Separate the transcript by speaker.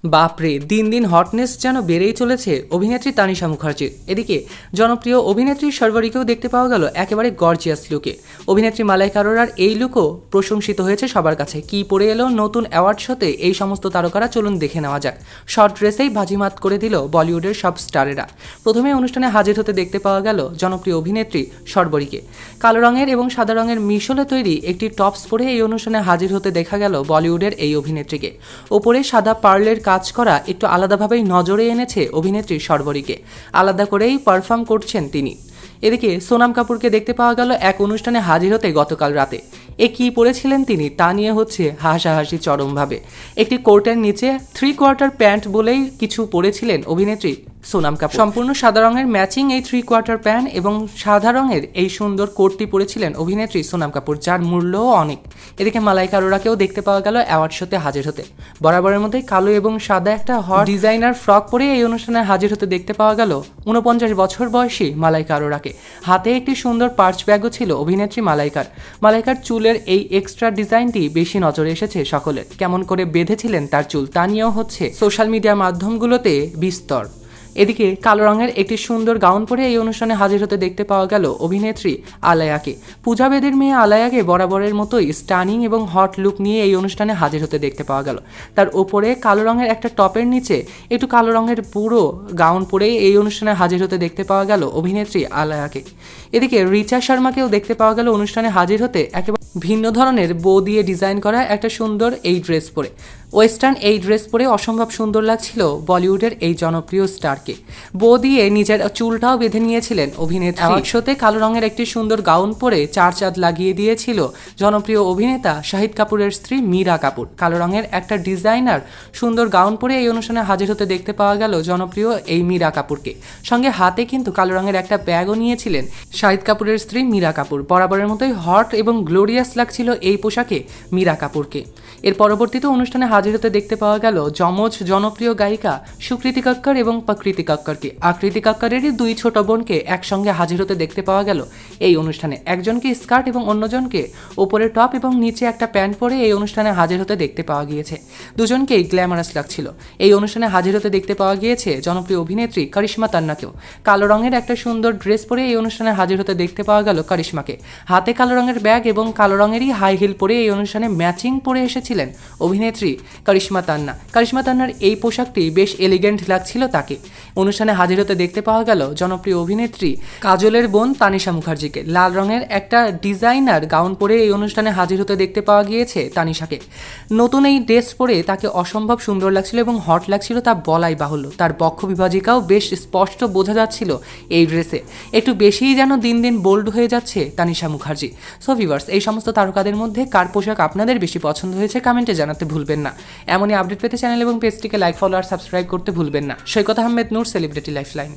Speaker 1: বাপরে, দিন দিন হটনেস যেন বেড়েই চলেছে অভিনেত্রী তানিশা মুখার্জির। এদিকে জনপ্রিয় অভিনেত্রী শর্বরীকেও দেখতে পাওয়া গেল একেবারে গর্জিয়াস লুকে। অভিনেত্রী মালাইকা আরোরার এই লুকও প্রশংসিত হয়েছে সবার কাছে। কি পরে এলো নতুন অ্যাওয়ার্ড শোতে এই সমস্ত তারকারা, চলুন দেখে নেওয়া যাক। শর্ট ড্রেসেই বাজিমাত করে দিল বলিউডের সব স্টারেরা। প্রথমে অনুষ্ঠানে হাজির হতে দেখতে পাওয়া গেল জনপ্রিয় অভিনেত্রী শর্বরীকে। কালো রঙের এবং সাদা রঙের মিশলে তৈরি একটি টপস পরে এই অনুষ্ঠানে হাজির হতে দেখা গেল বলিউডের এই অভিনেত্রীকে। ওপরে সাদা পার্লের কাজ করা একটু আলাদাভাবেই নজরে এনেছে অভিনেত্রী শর্বরীকে। আলাদা করেই পারফর্ম করছেন তিনি। এদিকে সোনাম কাপুরকে দেখতে পাওয়া গেল এক অনুষ্ঠানে হাজির হতে গতকাল রাতে। কী পরেছিলেন তিনি তা নিয়ে হচ্ছে হাসাহাসি চরমভাবে। একটি কোটের নিচে 3/4 প্যান্ট বলেই কিছু পরেছিলেন অভিনেত্রী সোনাম কাপুর। সম্পূর্ণ সাদা রঙের ম্যাচিং এই 3/4 প্যান্ট এবং সাদা রঙের এই সুন্দর কোটটি পরেছিলেন অভিনেত্রী সোনাম কাপুর, যার মূল্যও অনেক। এদিকে মালাইকা আরোরাকেও দেখতে পাওয়া গেল অ্যাওয়ার্ড শোতে হাজির হতে। বরাবরের মধ্যে কালো এবং সাদা একটা হট ডিজাইনার ফ্রক পরে এই অনুষ্ঠানে হাজির হতে দেখতে পাওয়া গেল 49 বছর বয়সী মালাইকা আরোরাকে। হাতে একটি সুন্দর পার্চ ব্যাগও ছিল অভিনেত্রী মালাইকার চুলের এই এক্সট্রা ডিজাইনটি বেশি নজরে এসেছে সকলের। কেমন করে বেঁধেছিলেন তার চুল তা নিয়েও হচ্ছে সোশ্যাল মিডিয়া মাধ্যমগুলোতে বিস্তর। এদিকে কালো রঙের একটি সুন্দর গাউন পরে এই অনুষ্ঠানে হাজির হতে দেখতে পাওয়া গেল অভিনেত্রী আলায়াকে। পূজা বেদের মেয়ে আলায়াকে বরাবরের মতোই স্টানিং এবং হট লুক নিয়ে এই অনুষ্ঠানে হাজির হতে দেখতে পাওয়া গেল। তার ওপরে কালো রঙের একটা টপের নিচে একটু কালো রঙের পুরো গাউন পরে এই অনুষ্ঠানে হাজির হতে দেখতে পাওয়া গেল অভিনেত্রী আলায়াকে। এদিকে রিচা শর্মাকেও দেখতে পাওয়া গেল অনুষ্ঠানে হাজির হতে একেবারে ভিন্ন ধরনের বো দিয়ে ডিজাইন করা একটা সুন্দর এই ড্রেস পরে। ওয়েস্টার্ন এই ড্রেস পরে অসম্ভব সুন্দর লাগছিল বলিউডের এই জনপ্রিয় স্টারকে। বো দিয়ে নিজের চুলটাও বেঁধে নিয়েছিলেন অভিনেত্রী। অ্যাওয়ার্ড শোতে কালো রঙের একটি সুন্দর গাউন পরে চার চাঁদ লাগিয়ে দিয়েছিল জনপ্রিয় অভিনেতা শাহিদ কাপুরের স্ত্রী মীরা কাপুর। কালো রঙের একটা ডিজাইনার সুন্দর গাউন পরে এই অনুষ্ঠানে হাজির হতে দেখতে পাওয়া গেল জনপ্রিয় এই মীরা কাপুরকে। সঙ্গে হাতে কিন্তু কালো রঙের একটা ব্যাগও নিয়েছিলেন শাহিদ কাপুরের স্ত্রী মীরা কাপুর। বরাবরের মতোই হট এবং গ্লোরিয়াস লাগছিল এই পোশাকে মীরা কাপুরকে। এর পরবর্তীতে অনুষ্ঠানে হাজির হতে দেখতে পাওয়া গেল যমজ জনপ্রিয় গায়িকা সুকৃতি কাক্কর এবং প্রকৃতি কাক্করকে। আকৃতি কাক্করেরই দুই ছোট বোনকে একসঙ্গে হাজির হতে দেখতে পাওয়া গেল এই অনুষ্ঠানে। একজনকে স্কার্ট এবং অন্যজনকে ওপরে টপ এবং নিচে একটা প্যান্ট পরে এই অনুষ্ঠানে হাজির হতে দেখতে পাওয়া গিয়েছে। দুজনকেই গ্ল্যামারাস লাগছিল। এই অনুষ্ঠানে হাজির হতে দেখতে পাওয়া গিয়েছে জনপ্রিয় অভিনেত্রী করিশ্মা তান্নাকেও। কালো রঙের একটা সুন্দর ড্রেস পরে এই অনুষ্ঠানে হাজির হতে দেখতে পাওয়া গেল করিশ্মাকে। হাতে কালো রঙের ব্যাগ এবং কালো রঙেরই হাই হিল পরে এই অনুষ্ঠানে ম্যাচিং পরে এসেছিলেন অভিনেত্রী করিশ্মা তান্নার এই পোশাকটি বেশ এলিগেন্ট লাগছিল তাকে। অনুষ্ঠানে হাজির হতে দেখতে পাওয়া গেল জনপ্রিয় অভিনেত্রী কাজলের বোন তানিশা মুখার্জিকে। লাল রঙের একটা ডিজাইনার গাউন পরে এই অনুষ্ঠানে হাজির হতে দেখতে পাওয়া গিয়েছে তানিশাকে। নতুন এই ড্রেস পরে তাকে অসম্ভব সুন্দর লাগছিল এবং হট লাগছিল তা বলাই বাহুল্য। তার বক্ষ বিভাজিকাও বেশ স্পষ্ট বোঝা যাচ্ছিল এই ড্রেসে। একটু বেশিই যেন দিন দিন বোল্ড হয়ে যাচ্ছে তানিশা মুখার্জি। সো ভিউয়ার্স, এই সমস্ত তারকাদের মধ্যে কার পোশাক আপনাদের বেশি পছন্দ হয়েছে কমেন্টে জানাতে ভুলবেন না। এমনই আপডেট পেতে চ্যানেল এবং পেজটিকে লাইক, ফলো আর সাবস্ক্রাইব করতে ভুলবেন না। সৈকত আহমেদ নূর, সেলিব্রিটি লাইফলাইন।